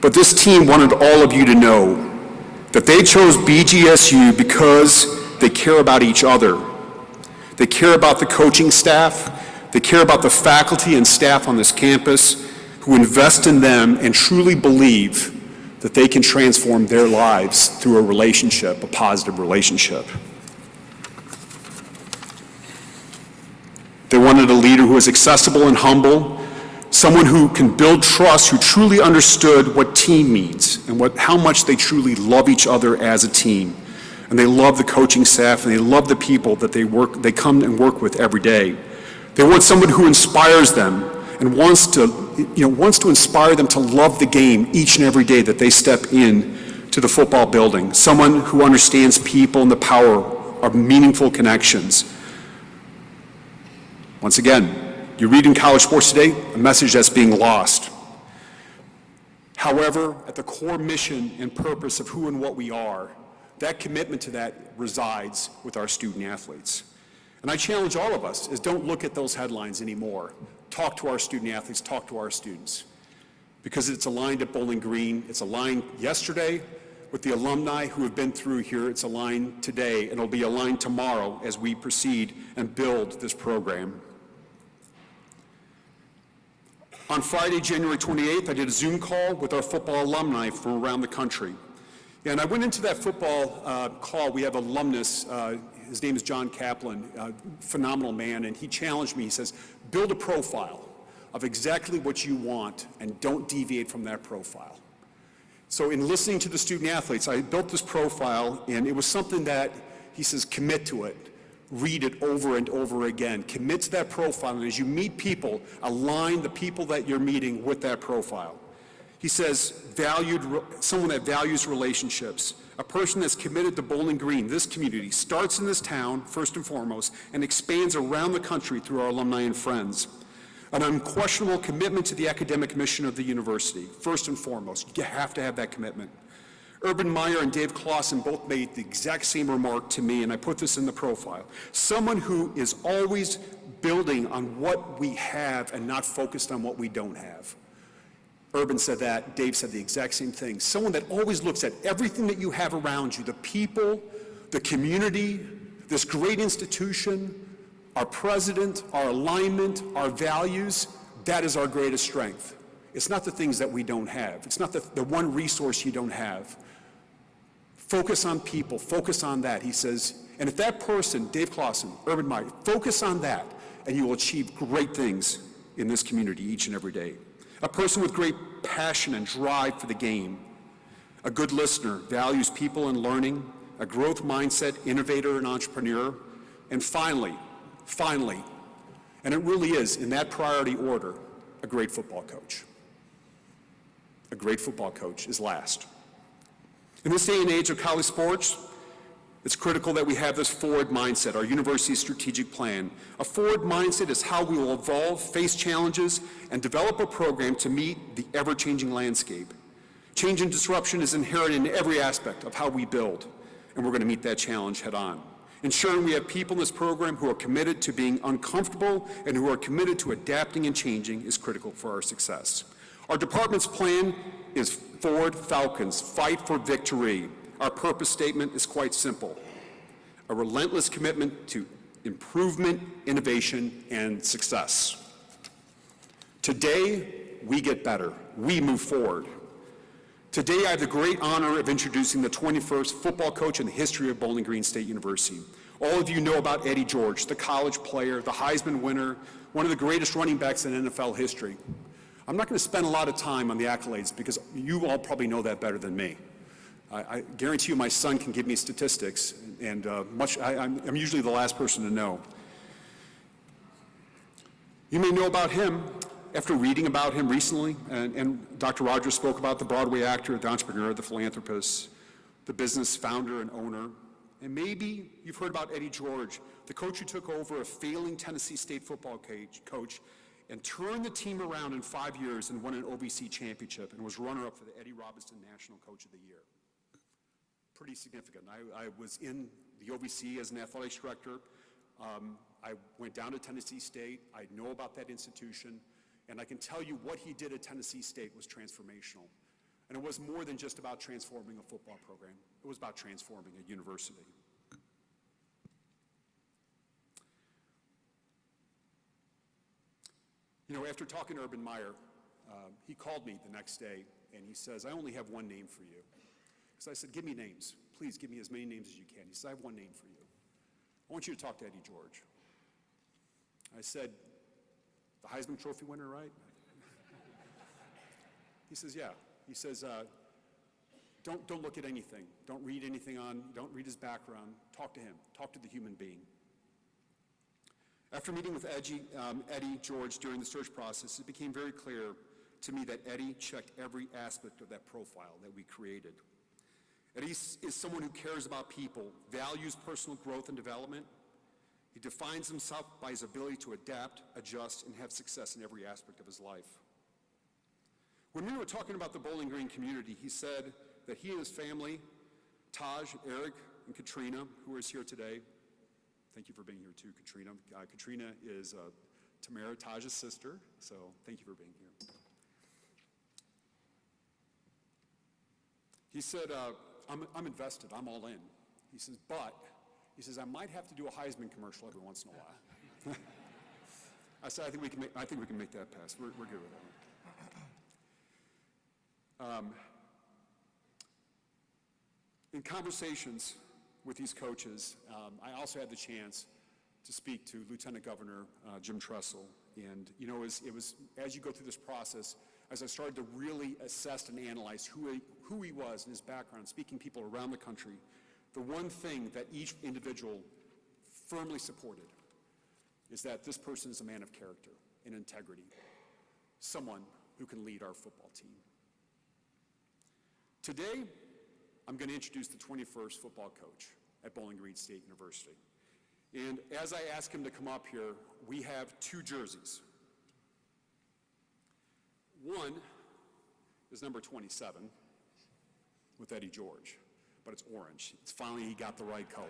But this team wanted all of you to know that they chose BGSU because they care about each other. They care about the coaching staff. They care about the faculty and staff on this campus who invest in them and truly believe that they can transform their lives through a relationship, a positive relationship. They wanted a leader who was accessible and humble, someone who can build trust, who truly understood what team means and how much they truly love each other as a team. And they love the coaching staff and they love the people that they come and work with every day. They want someone who inspires them and wants to inspire them to love the game each and every day that they step in to the football building. Someone who understands people and the power of meaningful connections. Once again, you read in college sports today, a message that's being lost. However, at the core mission and purpose of who and what we are, that commitment to that resides with our student athletes. And I challenge all of us is don't look at those headlines anymore. Talk to our student athletes, talk to our students. Because it's aligned at Bowling Green, it's aligned yesterday with the alumni who have been through here, it's aligned today, and it'll be aligned tomorrow as we proceed and build this program. On Friday, January 28th, I did a Zoom call with our football alumni from around the country. And I went into that football call. We have alumnus, his name is John Kaplan, a phenomenal man, and he challenged me. He says, build a profile of exactly what you want and don't deviate from that profile. So in listening to the student athletes, I built this profile, and it was something that, he says, commit to it. Read it over and over again. Commit to that profile, and as you meet people, align the people that you're meeting with that profile. He says, someone that values relationships, a person that's committed to Bowling Green, this community, starts in this town, first and foremost, and expands around the country through our alumni and friends. An unquestionable commitment to the academic mission of the university, first and foremost. You have to have that commitment. Urban Meyer and Dave Clausen both made the exact same remark to me, and I put this in the profile. Someone who is always building on what we have and not focused on what we don't have. Urban said that, Dave said the exact same thing. Someone that always looks at everything that you have around you, the people, the community, this great institution, our president, our alignment, our values, that is our greatest strength. It's not the things that we don't have. It's not the one resource you don't have. Focus on people, focus on that, he says. And if that person, Dave Clausen, Urban Meyer, focus on that, and you will achieve great things in this community each and every day. A person with great passion and drive for the game. A good listener, values people and learning. A growth mindset, innovator and entrepreneur. And finally, and it really is in that priority order, a great football coach. A great football coach is last. In this day and age of college sports, it's critical that we have this forward mindset, our university's strategic plan. A forward mindset is how we will evolve, face challenges, and develop a program to meet the ever-changing landscape. Change and disruption is inherent in every aspect of how we build, and we're going to meet that challenge head on. Ensuring we have people in this program who are committed to being uncomfortable and who are committed to adapting and changing is critical for our success. Our department's plan is Forward Falcons, Fight for Victory. Our purpose statement is quite simple. A relentless commitment to improvement, innovation, and success. Today, we get better. We move forward. Today, I have the great honor of introducing the 21st football coach in the history of Bowling Green State University. All of you know about Eddie George, the college player, the Heisman winner, one of the greatest running backs in NFL history. I'm not going to spend a lot of time on the accolades because you all probably know that better than me. I guarantee you my son can give me statistics, and I'm usually the last person to know. You may know about him after reading about him recently, and Dr. Rogers spoke about the Broadway actor, the entrepreneur, the philanthropist, the business founder and owner. And maybe you've heard about Eddie George, the coach who took over a failing Tennessee State football coach and turned the team around in 5 years and won an OVC championship and was runner-up for the Eddie Robinson National Coach of the Year. Pretty significant. I was in the OVC as an athletics director. I went down to Tennessee State. I know about that institution. And I can tell you what he did at Tennessee State was transformational. And it was more than just about transforming a football program. It was about transforming a university. You know, after talking to Urban Meyer, he called me the next day and he says, I only have one name for you. So I said, give me names. Please give me as many names as you can. He said, I have one name for you. I want you to talk to Eddie George. I said, the Heisman Trophy winner, right? He says, yeah. He says, don't look at anything. Don't read anything don't read his background. Talk to him. Talk to the human being. After meeting with Eddie George during the search process, it became very clear to me that Eddie checked every aspect of that profile that we created. Eddie is someone who cares about people, values personal growth and development. He defines himself by his ability to adapt, adjust, and have success in every aspect of his life. When we were talking about the Bowling Green community, he said that he and his family, Taj, Eric, and Katrina, who is here today, thank you for being here too, Katrina. Katrina is Tamara, Taj's sister, so thank you for being here. He said, I'm invested, I'm all in. He says, I might have to do a Heisman commercial every once in a while. I said, I think we can make that pass. We're good with that. In conversations with these coaches, I also had the chance to speak to Lieutenant Governor Jim Tressel. And, you know, it was as you go through this process, as I started to really assess and analyze who he was and his background, speaking to people around the country, the one thing that each individual firmly supported is that this person is a man of character and integrity, someone who can lead our football team. Today, I'm going to introduce the 21st football coach at Bowling Green State University. And as I ask him to come up here, we have two jerseys. One is number 27 with Eddie George, but it's orange. It's finally he got the right color.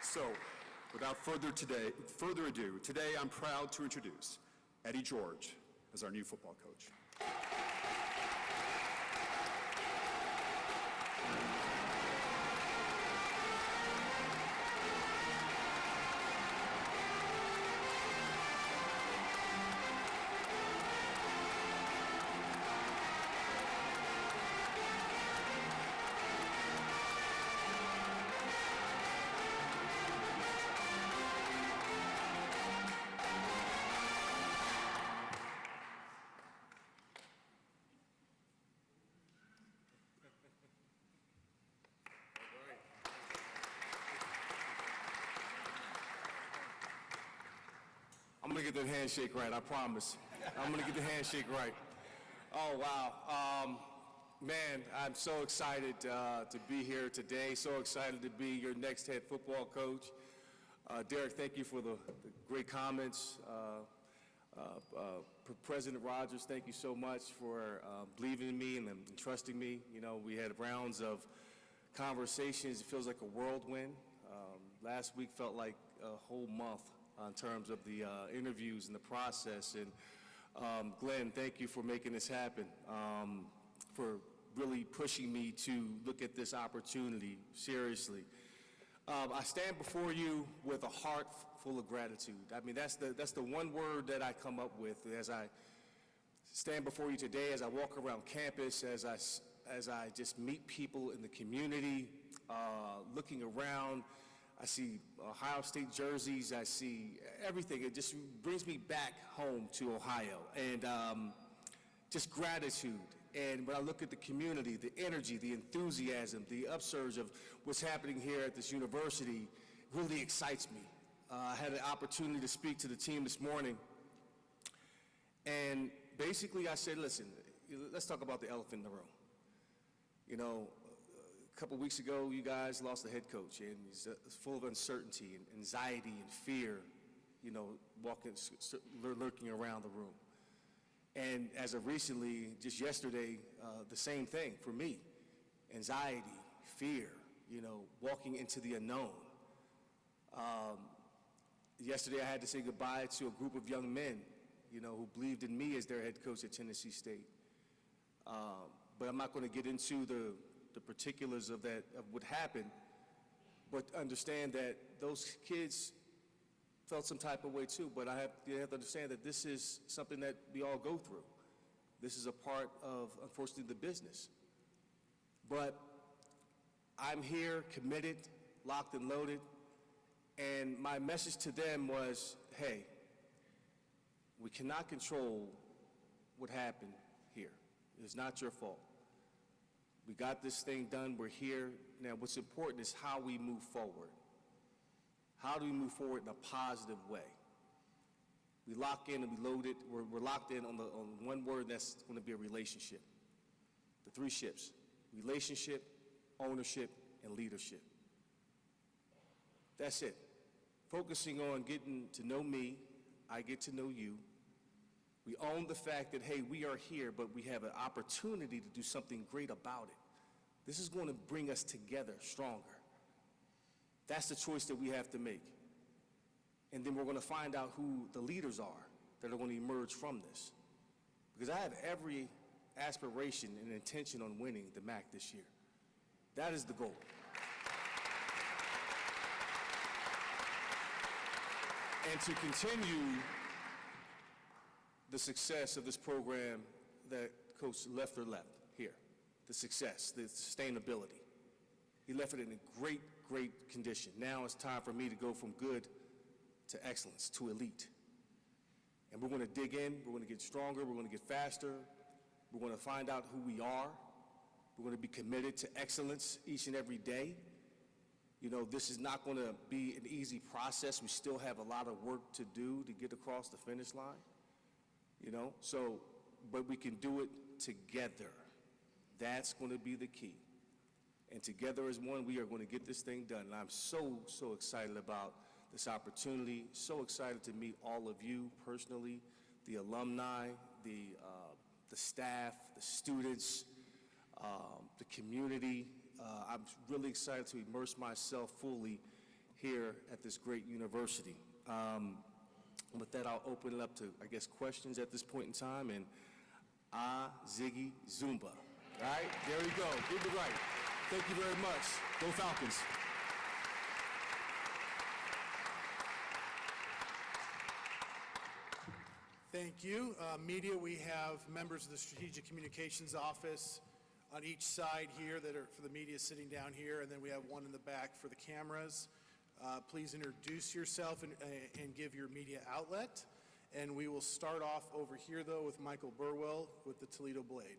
So, without further ado, today I'm proud to introduce Eddie George as our new football coach. I'm going to get the handshake right, I promise. I'm going to get the handshake right. Oh, wow. Man, I'm so excited to be here today, so excited to be your next head football coach. Derek, thank you for the great comments. President Rogers, thank you so much for believing in me and trusting me. You know, we had rounds of conversations. It feels like a whirlwind. Last week felt like a whole month in terms of the interviews and the process. And Glenn, thank you for making this happen, for really pushing me to look at this opportunity seriously. I stand before you with a heart full of gratitude. I mean, that's the one word that I come up with as I stand before you today, as I walk around campus, as I just meet people in the community, looking around. I see Ohio State jerseys, I see everything. It just brings me back home to Ohio, and just gratitude. And when I look at the community, the energy, the enthusiasm, the upsurge of what's happening here at this university really excites me. I had an opportunity to speak to the team this morning, and basically I said, listen, let's talk about the elephant in the room. You know, a couple weeks ago, you guys lost the head coach, and he's full of uncertainty and anxiety and fear, you know, lurking around the room. And as of recently, just yesterday, the same thing for me. Anxiety, fear, you know, walking into the unknown. Yesterday, I had to say goodbye to a group of young men, who believed in me as their head coach at Tennessee State. But I'm not going to get into the particulars of what happened, but understand that those kids felt some type of way too. But you have to understand that this is something that we all go through. This is a part of, unfortunately, the business. But I'm here, committed, locked and loaded, and my message to them was, hey, we cannot control what happened here. It's not your fault. We got this thing done, we're here. Now what's important is how we move forward. How do we move forward in a positive way? We lock in and we load it, we're locked in on one word, that's going to be a relationship. The 3 ships: relationship, ownership, and leadership. That's it. Focusing on getting to know me, I get to know you. We own the fact that, hey, we are here, but we have an opportunity to do something great about it. This is going to bring us together stronger. That's the choice that we have to make. And then we're going to find out who the leaders are that are going to emerge from this. Because I have every aspiration and intention on winning the MAC this year. That is the goal. And to continue the success of this program that Coach Leffler left here, the success, the sustainability. He left it in a great, great condition. Now it's time for me to go from good to excellence, to elite. And we're going to dig in, we're going to get stronger, we're going to get faster, we're going to find out who we are, we're going to be committed to excellence each and every day. This is not going to be an easy process. We still have a lot of work to do to get across the finish line. But we can do it together. That's going to be the key. And together as one, we are going to get this thing done. And I'm so, so excited about this opportunity, so excited to meet all of you personally, the alumni, the staff, the students, the community. I'm really excited to immerse myself fully here at this great university. With that, I'll open it up to, I guess, questions at this point in time, and Ziggy Zumba. All right, there we go. Get it right. Thank you very much. Go Falcons. Thank you. Media, we have members of the Strategic Communications Office on each side here that are for the media sitting down here, and then we have one in the back for the cameras. Please introduce yourself and give your media outlet. And we will start off over here, though, with Michael Burwell with the Toledo Blade.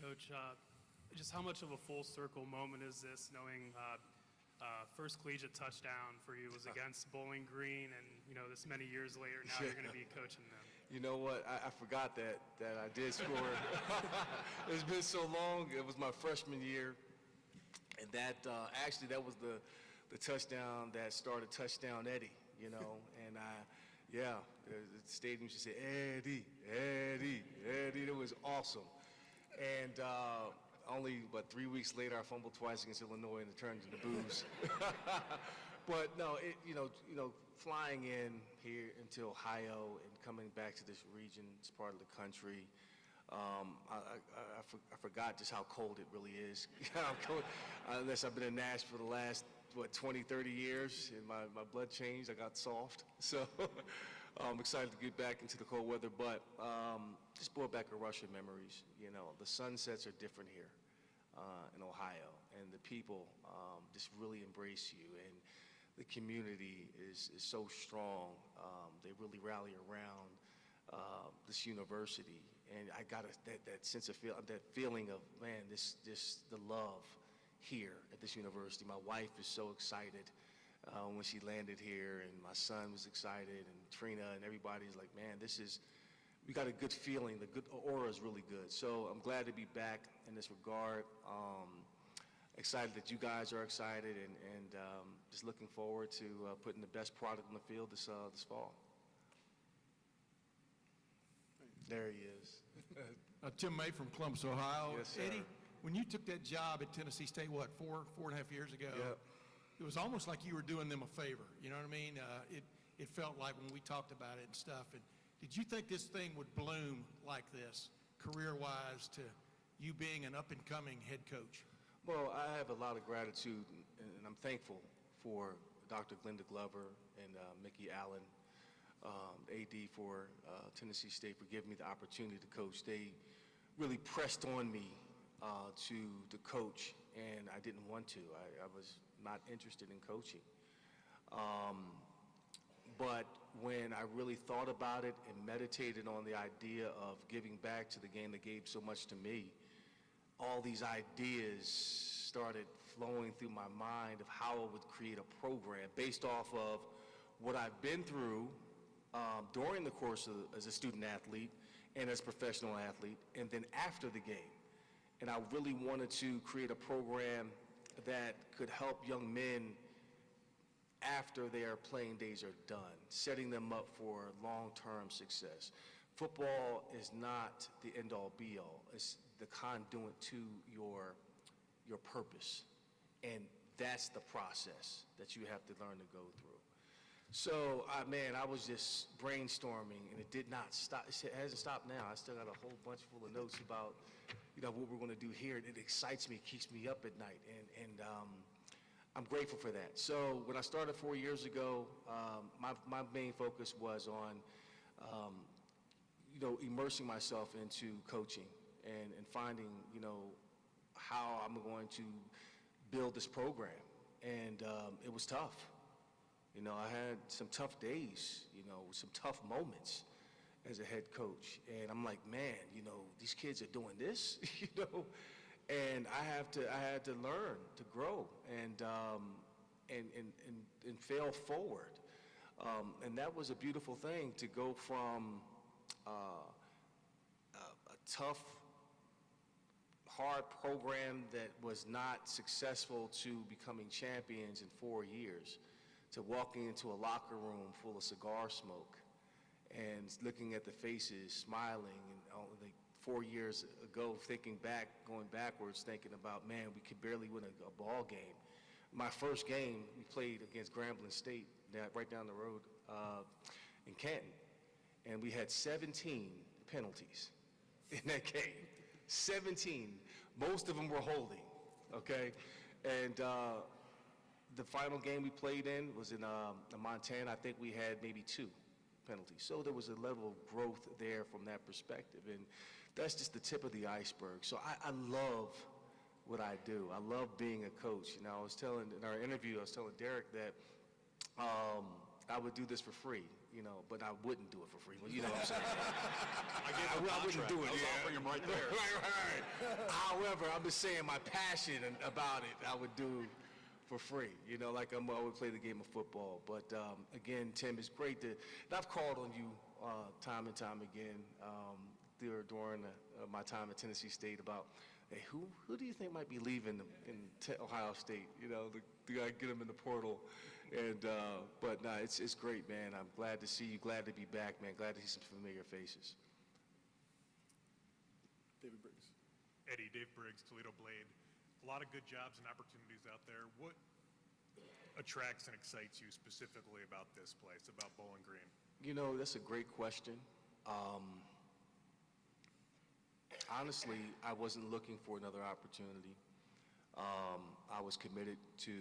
Coach, just how much of a full circle moment is this, knowing first collegiate touchdown for you was against Bowling Green, and this many years later, now you're going to be coaching them? You know what? I forgot that I did score. It's been so long. It was my freshman year, and that was the touchdown that started Touchdown Eddie. And the stadium should say Eddie, Eddie, Eddie. It was awesome. And only 3 weeks later, I fumbled twice against Illinois and it turned into booze. But no, flying in here into Ohio and coming back to this region, this part of the country, I forgot just how cold it really is. Unless I've been in Nashville for the last, 20, 30 years, and my blood changed, I got soft. So I'm excited to get back into the cold weather, but just brought back a rush of memories. The sunsets are different here in Ohio, and the people just really embrace you, and the community is so strong. They really rally around this university, and I got that sense of that feeling of, man, the love here at this university. My wife is so excited when she landed here, and my son was excited, and Trina, and everybody's like, man, we got a good feeling. The good aura is really good. So I'm glad to be back in this regard. Excited that you guys are excited, and just looking forward to putting the best product on the field this fall. There he is. Tim May from Columbus, Ohio. Yes, sir. Eddie, when you took that job at Tennessee State, 4.5 years ago? Yep. it was almost like you were doing them a favor. You know what I mean? It felt like when we talked about it and stuff. And did you think this thing would bloom like this, career-wise, to you being an up-and-coming head coach? Well, I have a lot of gratitude, and I'm thankful for Dr. Glenda Glover and Mickey Allen, AD for Tennessee State, for giving me the opportunity to coach. They really pressed on me to coach, and I didn't want to. I was not interested in coaching. But when I really thought about it and meditated on the idea of giving back to the game that gave so much to me, all these ideas started flowing through my mind of how I would create a program based off of what I've been through during the course as a student athlete and as a professional athlete, and then after the game. And I really wanted to create a program that could help young men after their playing days are done, setting them up for long-term success. Football is not the end-all be-all. It's the conduit to your purpose. And that's the process that you have to learn to go through. So, man, I was just brainstorming, and it did not stop. It hasn't stopped now. I still got a whole bunch full of notes about, what we're going to do here. It excites me. It keeps me up at night, and I'm grateful for that. So when I started 4 years ago, my main focus was on, immersing myself into coaching and finding, how I'm going to build this program. And it was tough. I had some tough days, some tough moments as a head coach. And I'm like, man, these kids are doing this, and I had to learn to grow and fail forward. And that was a beautiful thing, to go from a tough, hard program that was not successful to becoming champions in 4 years, to walking into a locker room full of cigar smoke and looking at the faces, smiling, and like 4 years ago, going backwards, thinking about, man, we could barely win a ball game. My first game, we played against Grambling State, right down the road in Canton, and we had 17 penalties in that game. 17. Most of them were holding, okay? And the final game we played in was in Montana. I think we had maybe 2 penalties. So there was a level of growth there from that perspective. And that's just the tip of the iceberg. So I love what I do. I love being a coach. In our interview, I was telling Derek that I would do this for free, but I wouldn't do it for free. Well, you know what I'm saying? I wouldn't do it. I was offering him right there. right. However, I'm just saying my passion about it, I would do for free. Like I would play the game of football. But again, Tim, it's great and I've called on you time and time again during my time at Tennessee State about, hey, who do you think might be leaving in Ohio State? The guy, get him in the portal. And but no, it's great, man. I'm glad to see you. Glad to be back, man. Glad to see some familiar faces. David Briggs. Eddie, Dave Briggs, Toledo Blade. A lot of good jobs and opportunities out there. What attracts and excites you specifically about this place, about Bowling Green? That's a great question. Honestly, I wasn't looking for another opportunity. I was committed to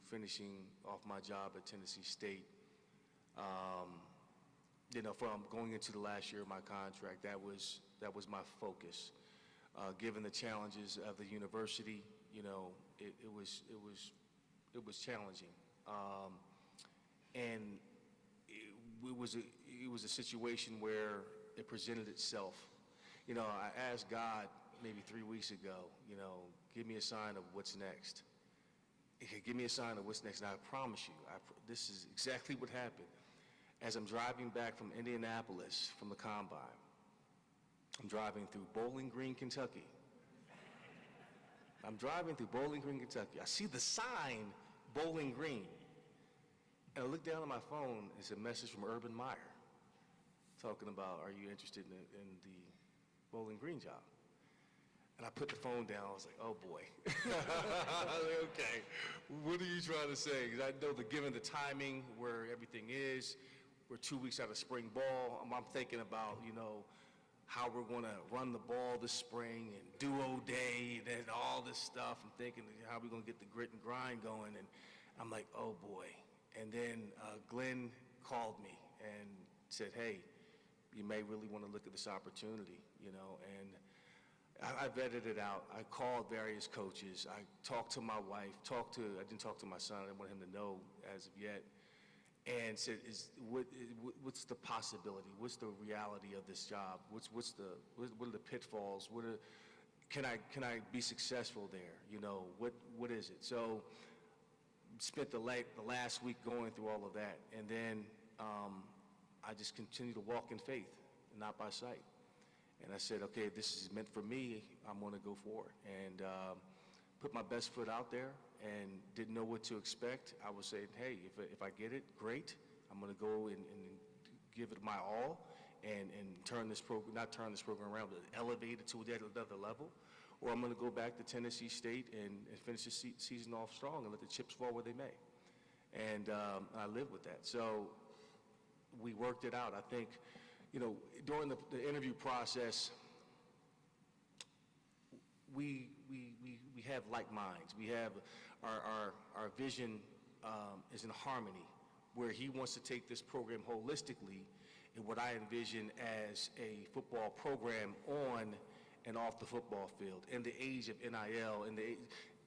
finishing off my job at Tennessee State. From going into the last year of my contract, that was my focus. Given the challenges of the university, it was challenging, and it was a situation where it presented itself. I asked God maybe 3 weeks ago, give me a sign of what's next. Give me a sign of what's next, and I promise you, this is exactly what happened. As I'm driving back from Indianapolis from the Combine, I'm driving through Bowling Green, Kentucky. I see the sign, Bowling Green. And I look down at my phone, it's a message from Urban Meyer talking about, are you interested in the Bowling Green job? And I put the phone down. I was like, oh, boy. I was like, okay, what are you trying to say? Because I know that given the timing where everything is, we're 2 weeks out of spring ball. I'm thinking about, how we're going to run the ball this spring and duo day and all this stuff. I'm thinking how we're going to get the grit and grind going. And I'm like, oh, boy. And then Glenn called me and said, hey, you may really want to look at this opportunity, and I vetted it out. I called various coaches. I talked to my wife, I didn't talk to my son. I didn't want him to know as of yet. And said, what's the possibility? What's the reality of this job? What are the pitfalls? Can I be successful there? What is it? So spent the last week going through all of that. And then I just continued to walk in faith and not by sight. And I said, okay, this is meant for me. I'm going to go for it. And put my best foot out there and didn't know what to expect. I was saying, hey, if I get it, great. I'm going to go and give it my all and not turn this program around, but elevate it to another level. Or I'm going to go back to Tennessee State and finish the season off strong and let the chips fall where they may. And I live with that. So we worked it out. I think, during the interview process, we have like minds. We have our vision is in harmony, where he wants to take this program holistically in what I envision as a football program on and off the football field. In the age of NIL,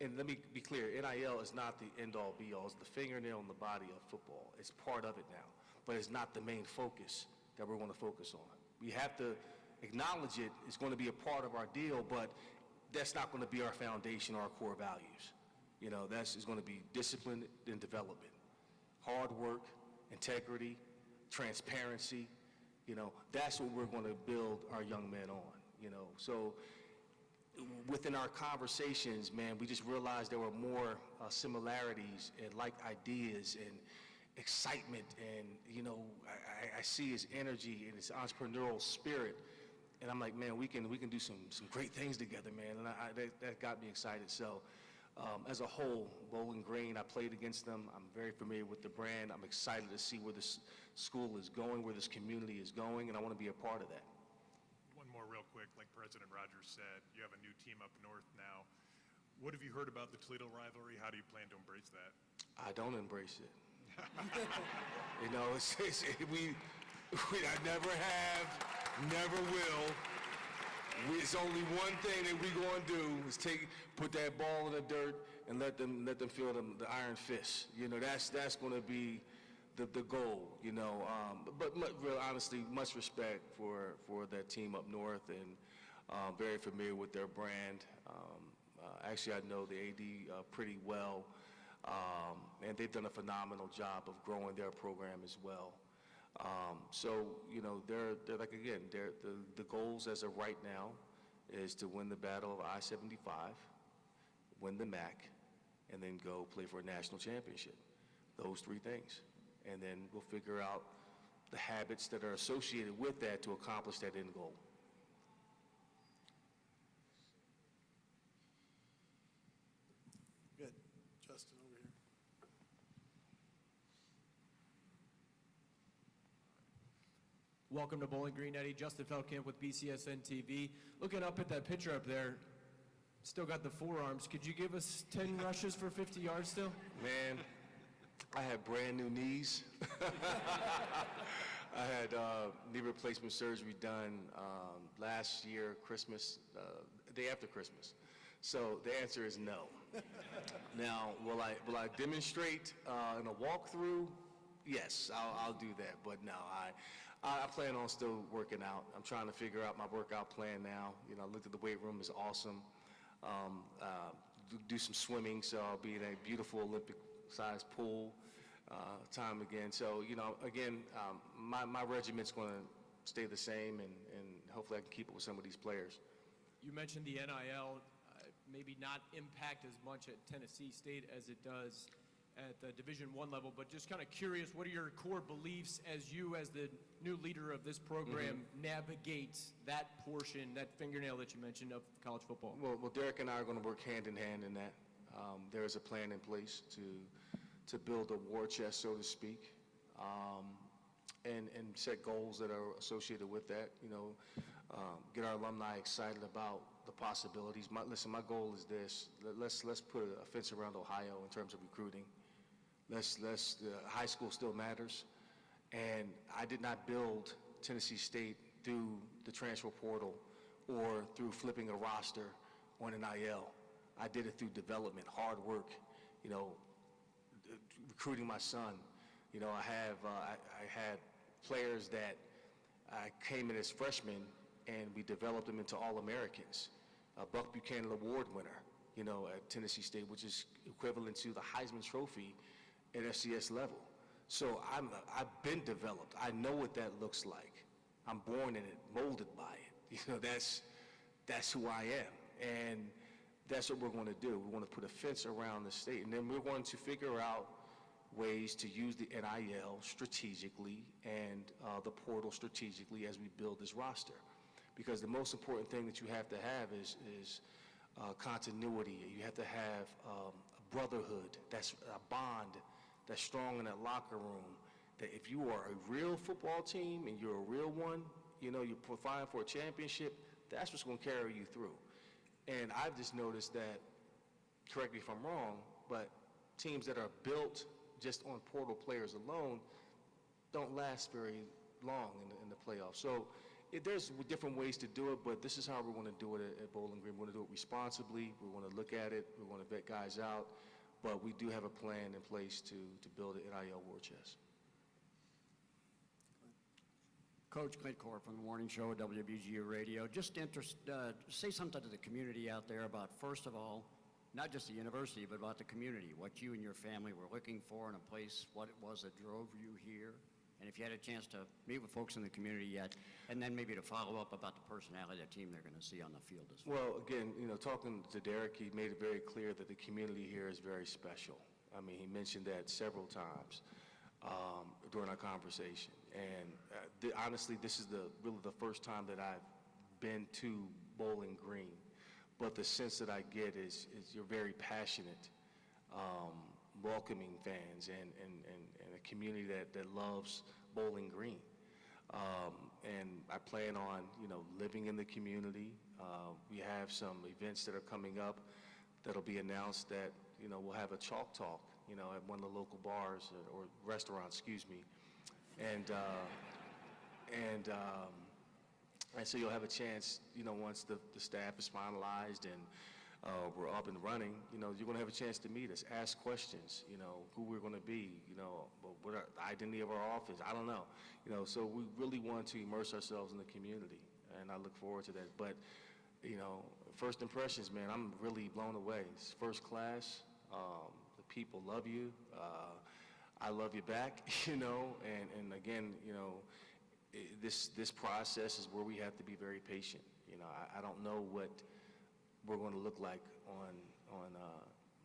and let me be clear, NIL is not the end-all, be-all. It's the fingernail in the body of football. It's part of it now, but it's not the main focus that we're going to focus on. We have to acknowledge it. It's going to be a part of our deal, but that's not going to be our foundation or our core values. It's going to be discipline and development, hard work, integrity, transparency. That's what we're going to build our young men on. So within our conversations, man, we just realized there were more similarities and like ideas and excitement, and I see his energy and his entrepreneurial spirit, and I'm like, man, we can do some great things together, man, and that got me excited. So as a whole, Bowling Green, I played against them. I'm very familiar with the brand. I'm excited to see where this school is going, where this community is going, and I want to be a part of that. One more real quick, like President Rogers said, you have a new team up north now. What have you heard about the Toledo rivalry? How do you plan to embrace that? I don't embrace it. I never have, never will. It's only one thing that we're going to do is put that ball in the dirt and let them feel the iron fist. That's going to be the goal. But real honestly, much respect for that team up north, and very familiar with their brand. Actually, I know the AD pretty well. And they've done a phenomenal job of growing their program as well. So, they're like, again, the goals as of right now is to win the battle of I-75, win the MAC, and then go play for a national championship. Those three things. And then we'll figure out the habits that are associated with that to accomplish that end goal. Good. Justin, over here. Welcome to Bowling Green, Eddie. Justin Feldkamp with BCSN TV. Looking up at that picture up there, still got the forearms. Could you give us 10 rushes for 50 yards still? Man, I had brand new knees. I had knee replacement surgery done last year, Christmas, day after Christmas. So the answer is no. Now, will I demonstrate in a walkthrough? Yes, I'll do that. But no, I plan on still working out. I'm trying to figure out my workout plan now. I looked at the weight room, it's awesome. Do some swimming, so I'll be in a beautiful Olympic-sized pool time again. So, again, my regiment's going to stay the same, and hopefully I can keep it with some of these players. You mentioned the NIL, maybe not impact as much at Tennessee State as it does at the Division I level, but just kind of curious, what are your core beliefs as you, as the new leader of this program, navigate that portion, that fingernail that you mentioned of college football? Well, Derek and I are going to work hand in hand in that. There is a plan in place to build a war chest, so to speak, and set goals that are associated with that. Get our alumni excited about the possibilities. Listen, my goal is this: let's put a fence around Ohio in terms of recruiting. High school still matters, and I did not build Tennessee State through the transfer portal or through flipping a roster on an IL. I did it through development, hard work, recruiting my son. I had players that came in as freshmen, and we developed them into All-Americans. Buck Buchanan Award winner, at Tennessee State, which is equivalent to the Heisman Trophy at FCS level. So I've been developed. I know what that looks like. I'm born in it, molded by it. That's who I am, and that's what we're going to do. We want to put a fence around the state, and then we're going to figure out ways to use the NIL strategically and the portal strategically as we build this roster. Because the most important thing that you have to have is continuity. You have to have a brotherhood, that's a bond that's strong in that locker room, that if you are a real football team and you're a real one, you're vying for a championship, that's what's going to carry you through. And I've just noticed that, correct me if I'm wrong, but teams that are built just on portal players alone don't last very long in the playoffs. So there's different ways to do it, but this is how we're going to do it at Bowling Green. We're going to do it responsibly. We want to look at it. We want to vet guys out. But we do have a plan in place to build an NIL war chest. Coach Clint Core from the morning show, WBGU Radio. Just say something to the community out there about, first of all, not just the university, but about the community, what you and your family were looking for in a place, what it was that drove you here, and if you had a chance to meet with folks in the community yet, and then maybe to follow up about the personality of the team they're going to see on the field as well. Well, again, talking to Derek, he made it very clear that the community here is very special. I mean, he mentioned that several times during our conversation. And honestly, this is really the first time that I've been to Bowling Green. But the sense that I get is you're very passionate, welcoming fans, and a community that loves Bowling Green. And I plan on, living in the community. We have some events that are coming up that'll be announced that, we'll have a chalk talk, at one of the local bars or restaurants, excuse me. And so you'll have a chance, once the staff is finalized and we're up and running, you're going to have a chance to meet us, ask questions, who we're going to be, what our, the identity of our office, I don't know. So we really want to immerse ourselves in the community, and I look forward to that. But, first impressions, man, I'm really blown away. It's first class. The people love you. I love you back, and again, this process is where we have to be very patient. I don't know what we're going to look like on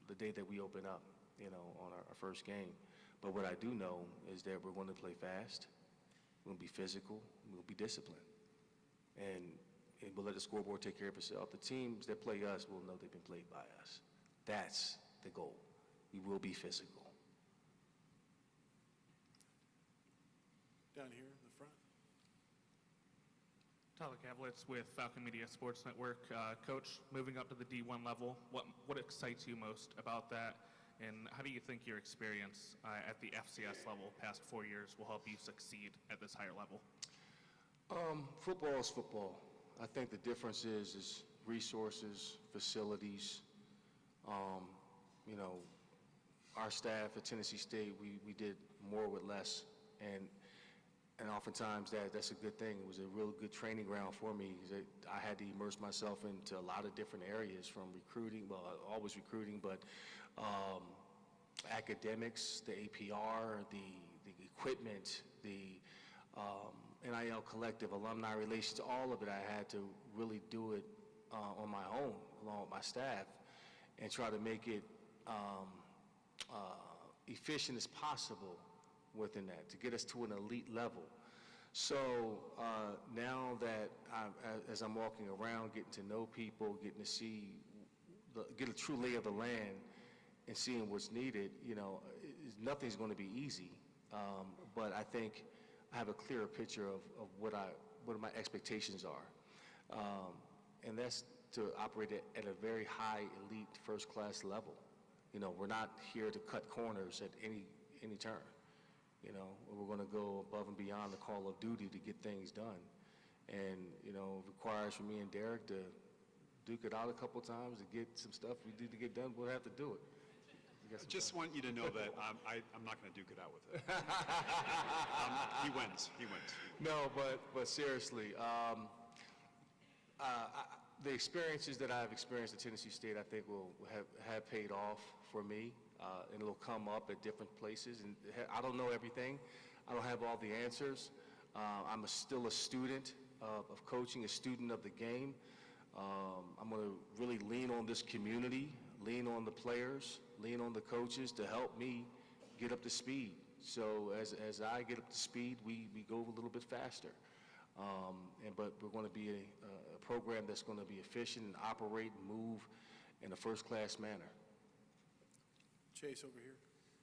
the day that we open up, on our first game. But what I do know is that we're going to play fast, we're going to be physical, we'll be disciplined, and we'll let the scoreboard take care of itself. The teams that play us will know they've been played by us. That's the goal. We will be physical. Down here in the front. Tyler Kavlitz with Falcon Media Sports Network. Coach, moving up to the D1 level, what excites you most about that, and how do you think your experience at the FCS level past 4 years will help you succeed at this higher level? Football is football. I think the difference is resources, facilities. Our staff at Tennessee State, we did more with less, and oftentimes that's a good thing. It was a real good training ground for me. I had to immerse myself into a lot of different areas, from recruiting, well, always recruiting, but academics, the APR, the equipment, the NIL collective, alumni relations, all of it. I had to really do it on my own, along with my staff, and try to make it efficient as possible within that, to get us to an elite level. So now that as I'm walking around, getting to know people, getting to see, get a true lay of the land and seeing what's needed, nothing's going to be easy. But I think I have a clearer picture of what my expectations are. And that's to operate at a very high, elite, first-class level. We're not here to cut corners at any turn. We're going to go above and beyond the call of duty to get things done. And, it requires for me and Derek to duke it out a couple times to get some stuff we need to get done. We'll have to do it. I just want you to know that I'm not going to duke it out with it. He wins. No, but seriously, the experiences that I've experienced at Tennessee State, I think will have paid off for me, and it'll come up at different places. And I don't know everything. I don't have all the answers. I'm still a student of coaching, a student of the game. I'm going to really lean on this community, lean on the players, lean on the coaches to help me get up to speed. So as I get up to speed, we go a little bit faster. But we're going to be a program that's going to be efficient and operate and move in a first-class manner. Chase over here.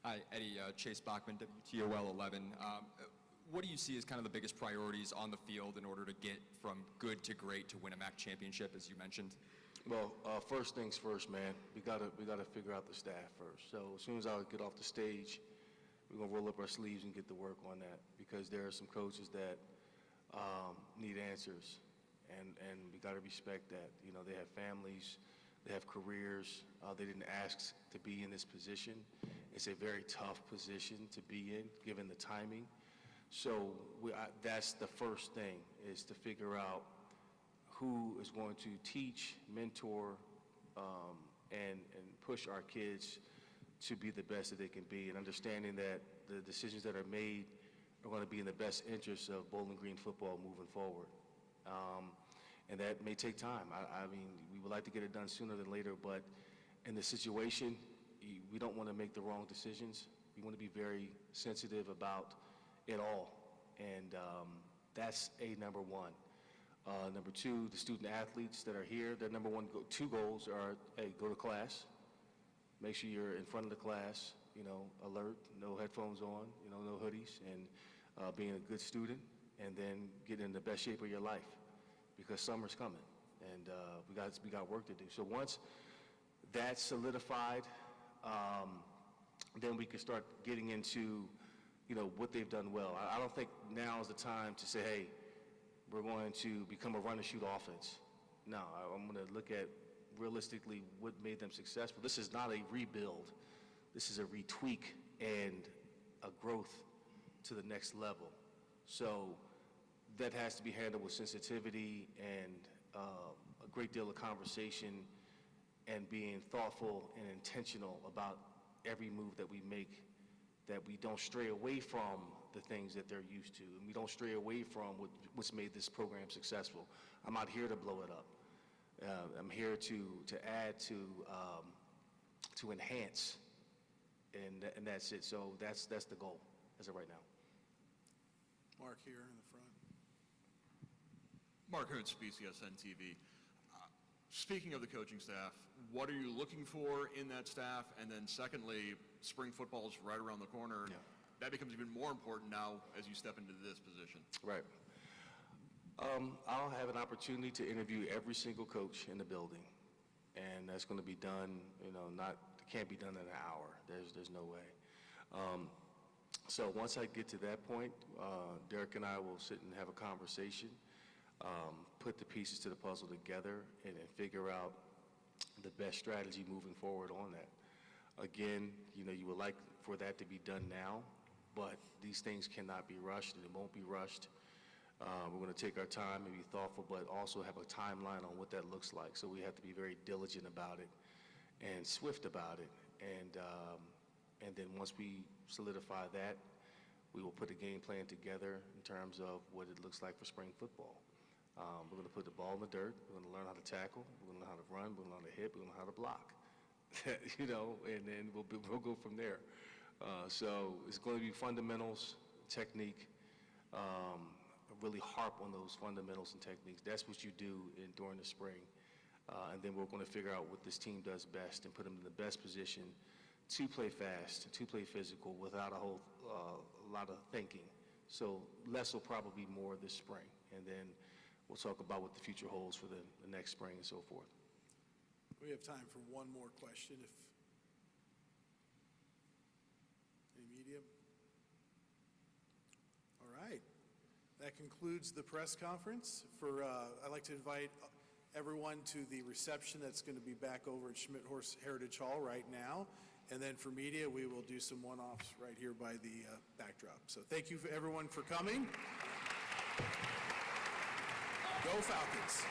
Hi, Eddie. Chase Bachman, WTOL 11. What do you see as kind of the biggest priorities on the field in order to get from good to great to win a MAC championship, as you mentioned? Well, first things first, man. We gotta figure out the staff first. So as soon as I get off the stage, we're gonna roll up our sleeves and get to work on that, because there are some coaches that need answers, and we gotta respect that. They have families, they have careers. They didn't ask to be in this position. It's a very tough position to be in, given the timing. So that's the first thing, is to figure out who is going to teach, mentor, and push our kids to be the best that they can be, and understanding that the decisions that are made are going to be in the best interest of Bowling Green football moving forward. And that may take time. I mean, we would like to get it done sooner than later, but in the situation, we don't want to make the wrong decisions. We want to be very sensitive about it all, and that's number one. Number two, the student athletes that are here, their number one two goals are, hey, go to class, make sure you're in front of the class, alert, no headphones on, no hoodies, and being a good student, and then get in the best shape of your life, because summer's coming, and we got work to do. So once that's solidified, then we can start getting into, what they've done well. I don't think now is the time to say, hey, we're going to become a run-and-shoot offense. No, I'm going to look at realistically what made them successful. This is not a rebuild. This is a retweak and a growth to the next level. So that has to be handled with sensitivity and a great deal of conversation, and being thoughtful and intentional about every move that we make, that we don't stray away from the things that they're used to, and we don't stray away from what's made this program successful. I'm not here to blow it up. I'm here to add, to enhance, and that's it. So that's the goal as of right now. Mark here in the front. Mark Hoots, BCSN TV. Speaking of the coaching staff, what are you looking for in that staff? And then secondly, spring football is right around the corner. Yeah. That becomes even more important now as you step into this position. Right. I'll have an opportunity to interview every single coach in the building, and that's going to be done, can't be done in an hour. There's no way. So once I get to that point, Derek and I will sit and have a conversation, put the pieces to the puzzle together, and figure out the best strategy moving forward on that. Again, you would like for that to be done now, but these things cannot be rushed, and it won't be rushed. We're going to take our time and be thoughtful, but also have a timeline on what that looks like. So we have to be very diligent about it and swift about it. And then once we solidify that, we will put a game plan together in terms of what it looks like for spring football. We're going to put the ball in the dirt. We're going to learn how to tackle. We're going to learn how to run. We're going to learn how to hit. We're going to learn how to block. And then we'll go from there. So it's going to be fundamentals, technique, really harp on those fundamentals and techniques. That's what you do during the spring. And then we're going to figure out what this team does best and put them in the best position to play fast, to play physical without a lot of thinking. So less will probably be more this spring. And then we'll talk about what the future holds for the next spring and so forth. We have time for one more question. Any media? All right. That concludes the press conference. I'd like to invite everyone to the reception that's going to be back over at Schmidt-Horst Heritage Hall right now. And then for media, we will do some one-offs right here by the backdrop. So thank you everyone for coming. Go Falcons.